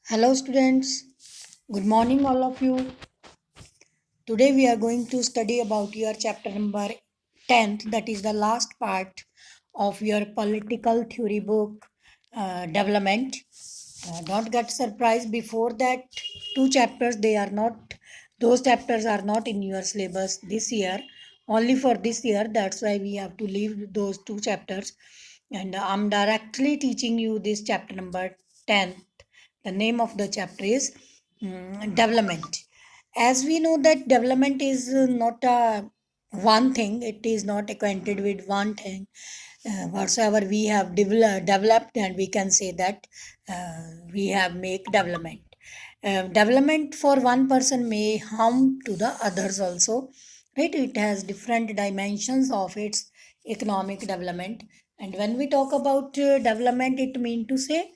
Hello, students. Good morning, all of you. Today, we are going to study about your chapter number 10th, that is the last part of your political theory book development. Don't get surprised before that, two chapters, those chapters are not in your syllabus this year, only for this year. That's why we have to leave those two chapters. And I'm directly teaching you this chapter number 10. The name of the chapter is development. As we know that development is not a one thing, it is not acquainted with one thing. Whatsoever we have developed, and we can say that we have make development. Development for one person may harm to the others also, right? It has different dimensions of its economic development. And when we talk about development, it mean to say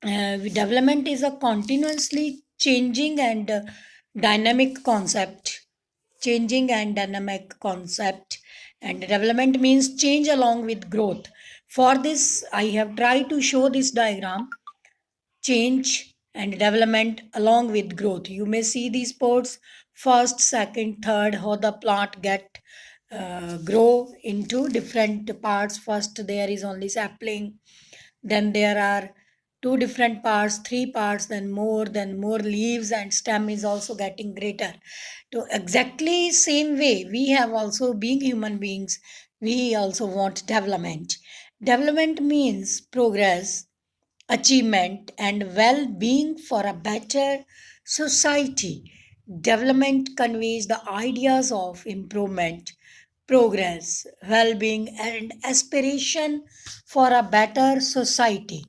development is a continuously changing and dynamic concept. Changing and dynamic concept. And development means change along with growth. For this, I have tried to show this diagram, change and development along with growth. You may see these pods, first, second, third, how the plant get grow into different parts. First, there is only sapling, then there are two different parts, three parts, then more leaves, and stem is also getting greater. To exactly same way, we have also, being human beings, we also want development. Development means progress, achievement, and well-being for a better society. Development conveys the ideas of improvement, progress, well-being, and aspiration for a better society.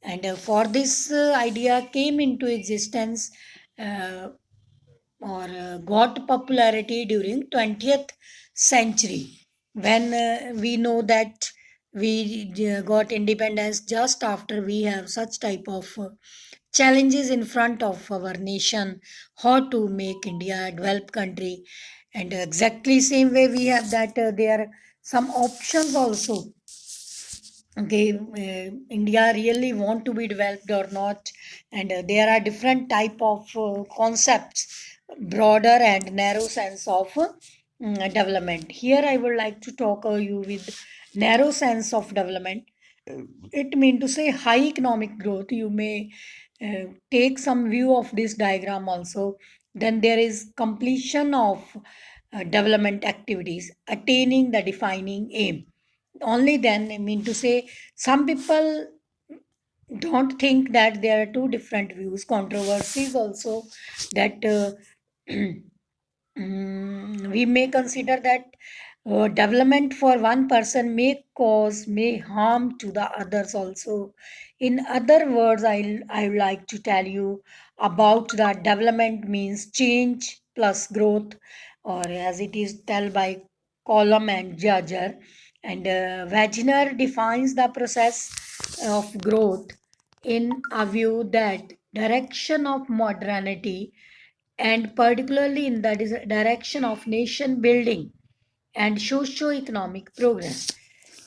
And for this idea came into existence uh, or got popularity during 20th century, when we know that we got independence just after we have such type of challenges in front of our nation, how to make India a developed country. And exactly same way we have that there are some options also. Okay, India really want to be developed or not. And there are different type of concepts, broader and narrow sense of development. Here I would like to talk you with narrow sense of development. It mean to say high economic growth. You may take some view of this diagram also. Then there is completion of development activities, attaining the defining aim. Only then, I mean to say, some people don't think that there are two different views. Controversies also, that we may consider that development for one person may harm to the others also. In other words, I would like to tell you about that development means change plus growth, or as it is told by Colum and Judger. And Wagner defines the process of growth in a view that direction of modernity, and particularly in the direction of nation building and socio-economic progress.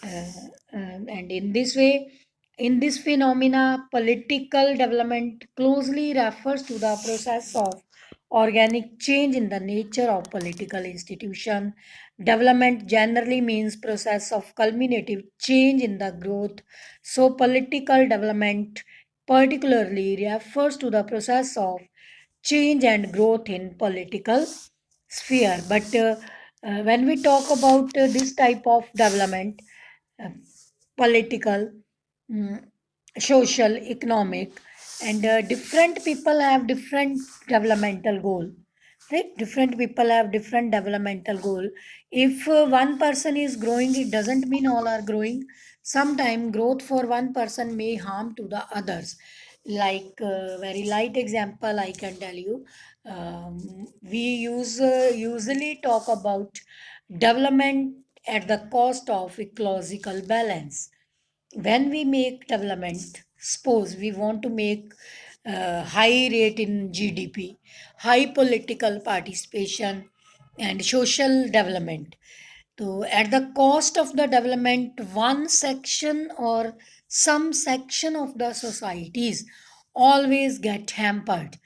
Uh, and in this way, in this phenomena, political development closely refers to the process of organic change in the nature of political institution. Development generally means process of culminative change in the growth. So political development particularly refers to the process of change and growth in political sphere. But when we talk about this type of development, uh, political, mm, social, economic, and different people have different developmental goal. Right? Different people have different developmental goal. If one person is growing, it doesn't mean all are growing. Sometime growth for one person may harm to the others. Like very light example, I can tell you. We usually talk about development at the cost of ecological balance. When we make development, suppose we want to make high rate in GDP, high political participation, and social development. So, at the cost of the development, one section or some section of the societies always get hampered.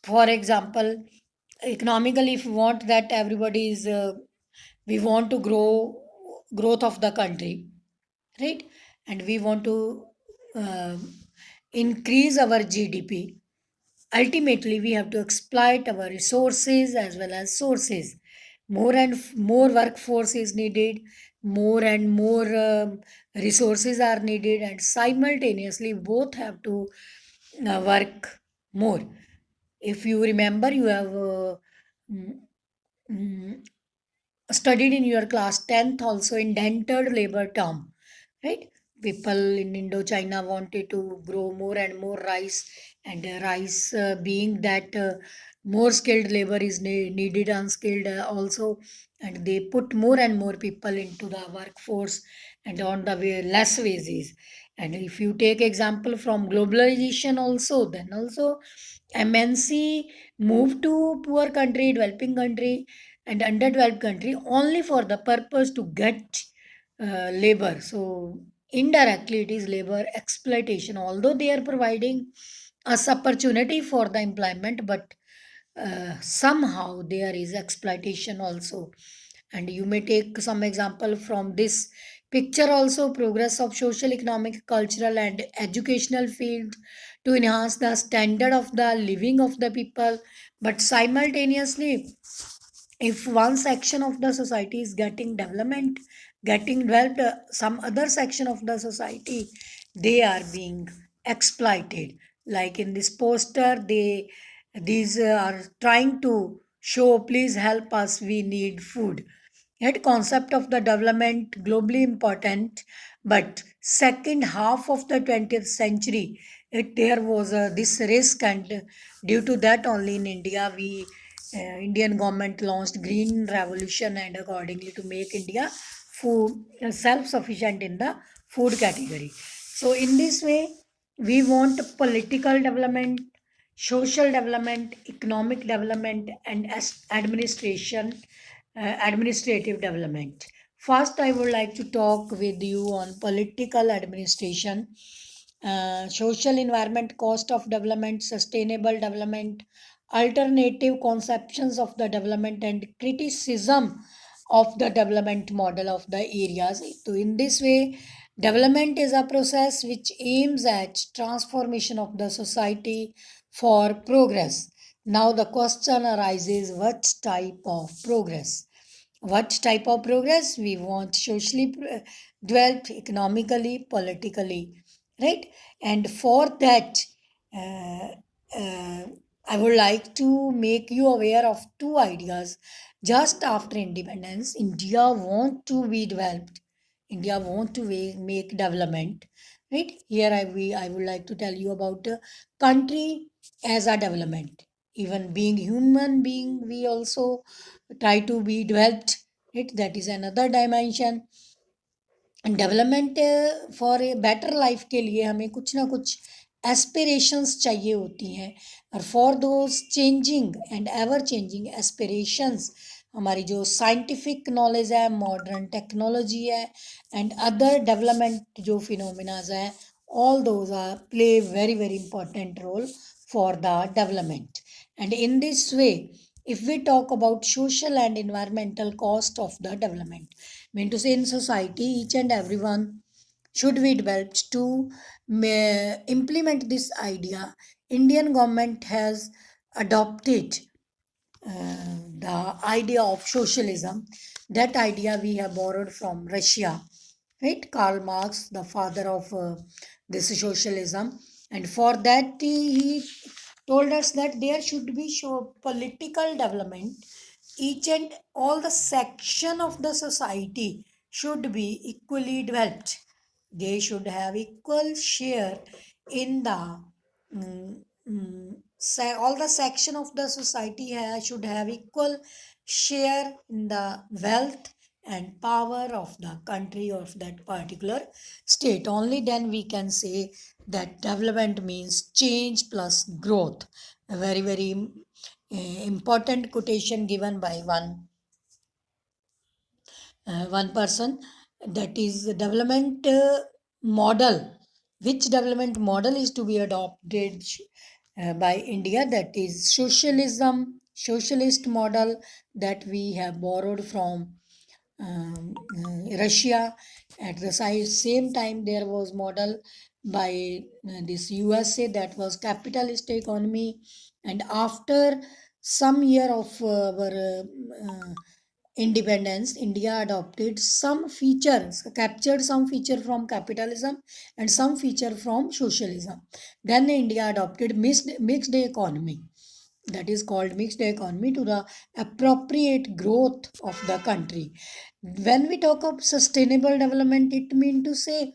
For example, economically, if we want that everybody is, we want to grow growth of the country, right? And we want to um increase our GDP. Ultimately, we have to exploit our resources as well as sources. More and more workforce is needed, more and more resources are needed, and simultaneously, both have to work more. If you remember, you have mm, mm, studied in your class 10th also indentured labor term, right? People in Indochina wanted to grow more and more rice, and rice being that more skilled labor is needed, unskilled also, and they put more and more people into the workforce and on the way less wages. And if you take example from globalization also, then also MNC moved to poor country, developing country, and underdeveloped country only for the purpose to get labor. So indirectly, it is labor exploitation. Although they are providing us opportunity for the employment, but somehow there is exploitation also. And you may take some example from this picture also: progress of social, economic, cultural, and educational field to enhance the standard of the living of the people. But simultaneously, if one section of the society is getting developed, some other section of the society, they are being exploited. Like in this poster, these are trying to show, please help us, we need food. Yet concept of the development globally important, but second half of the 20th century, there was this risk, and due to that only in India, Indian government launched Green Revolution, and accordingly to make India food self-sufficient in the food category. So in this way, we want political development, social development, economic development, and administrative development. First, I would like to talk with you on political administration, social environment, cost of development, sustainable development, alternative conceptions of the development, and criticism of the development model of the areas. So, in this way, development is a process which aims at transformation of the society for progress. Now, the question arises: what type of progress? What type of progress we want? Socially developed, economically, politically, right? And for that, uh, uh, I would like to make you aware of two ideas. Just after independence, India want to be developed. India want to make development, right? Here I would like to tell you about the country as a development. Even being human being, we also try to be developed, right? That is another dimension. Development for a better life के लिए हमें कुछ ना कुछ aspirations चाहिए होती हैं, और for those changing and ever changing aspirations, हमारी जो साइंटिफिक नॉलेज है, मॉडर्न टेक्नोलॉजी है, एंड अदर डेवलपमेंट जो फिनोमिनाज हैं, all those are play very very important role for the development. And in this way, if we talk about social and environmental cost of the development, mean to say in society each and everyone should be developed to implement this idea. Indian government has adopted the idea of socialism. That idea we have borrowed from Russia, right? Karl Marx, the father of this socialism, and for that he told us that there should be political development. Each and all the section of the society should be equally developed. They should have equal share in the mm, all the section of the society should have equal share in the wealth and power of the country of that particular state. Only then we can say that development means change plus growth. A very very important quotation given by one person, that is the development model. which development model is to be adopted by India, that is socialism, socialist model that we have borrowed from Russia. At the same time, there was model by this USA, that was capitalist economy. And after some year of our independence, India adopted some features, captured some feature from capitalism and some feature from socialism. Then India adopted mixed economy, that is called mixed economy, to the appropriate growth of the country. When we talk of sustainable development, it means to say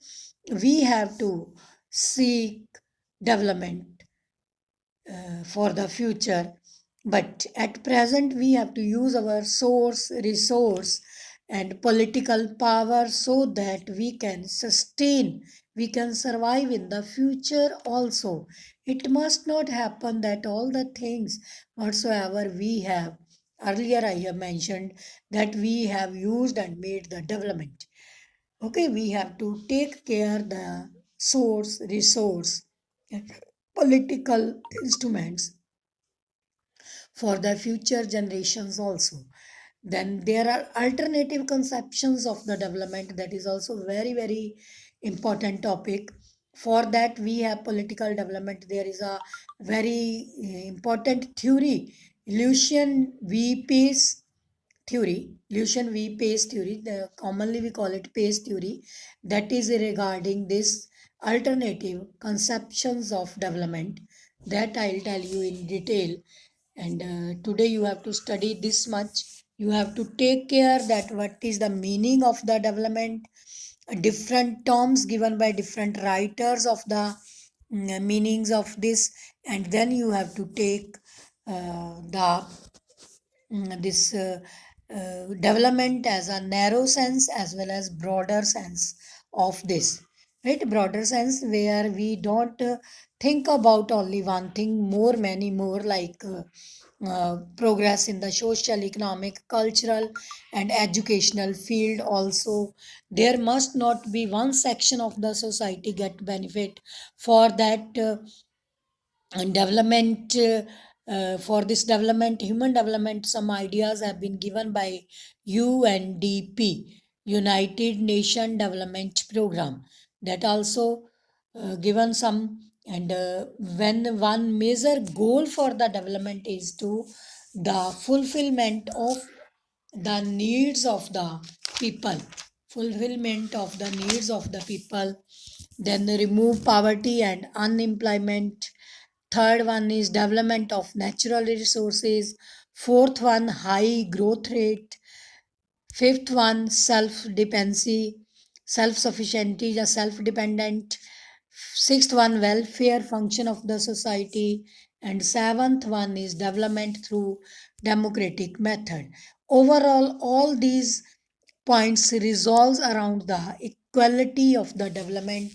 we have to seek development for the future, but at present we have to use our source resource and political power so that we can sustain, we can survive in the future also. It must not happen that all the things whatsoever we have, earlier I have mentioned, that we have used and made the development. Okay, we have to take care the source resource and political instruments for the future generations also. Then there are alternative conceptions of the development, that is also very important topic. For that we have political development. There is a very important theory, Lucian V. Pace theory, Lucian V. Pace theory, commonly we call it Pace theory, that is regarding this alternative conceptions of development, that I'll tell you in detail. And today you have to study this much. You have to take care that what is the meaning of the development, different terms given by different writers of the meanings of this, and then you have to take the this development as a narrow sense as well as broader sense of this, right? Broader sense where we don't think about only one thing, more many more, like progress in the social, economic, cultural and educational field also. There must not be one section of the society get benefit. For that and development, for this development, human development, some ideas have been given by UNDP, United Nation Development Program, that also given some. And when one major goal for the development is to the fulfillment of the needs of the people, fulfillment of the needs of the people, then remove poverty and unemployment. Third one is development of natural resources. Fourth one, high growth rate. Fifth one, self-dependency, self-sufficiency, the self-dependent. Sixth one, welfare function of the society. And seventh one is development through democratic method. Overall, all these points resolves around the equality of the development.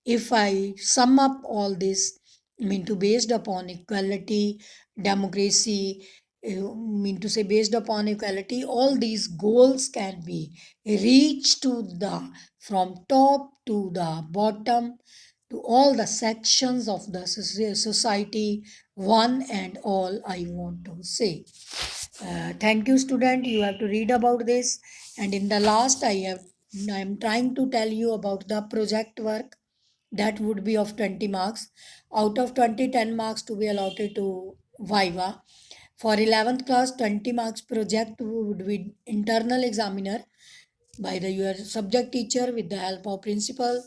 If I sum up all this, mean to based upon equality, democracy, mean to say based upon equality, all these goals can be reached to the from top to the bottom, to all the sections of the society, one and all, I want to say. Thank you, student. You have to read about this. And in the last, I am trying to tell you about the project work that would be of 20 marks. Out of 20, 10 marks to be allotted to Viva. For 11th class, 20 marks project would be internal examiner by the your subject teacher with the help of principal.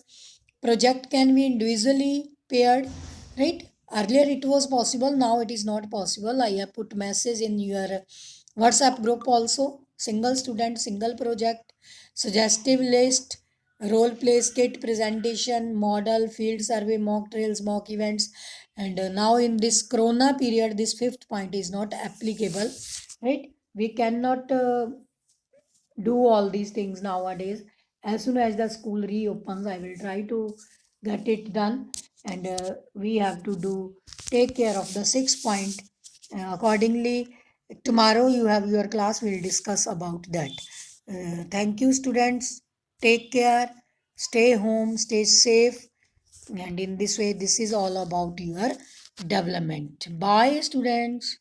Project can be individually paired, right? Earlier it was possible, now it is not possible. I have put message in your WhatsApp group also. Single student, single project, suggestive list, role play, skit, presentation, model, field survey, mock drills, mock events. And now in this corona period, this fifth point is not applicable, right? We cannot do all these things nowadays. As soon as the school reopens, I will try to get it done. And we have to do take care of the 6 point accordingly. Tomorrow you have your class, we'll discuss about that. Thank you, students. Take care, stay home, stay safe. And in this way, this is all about your development. Bye, students.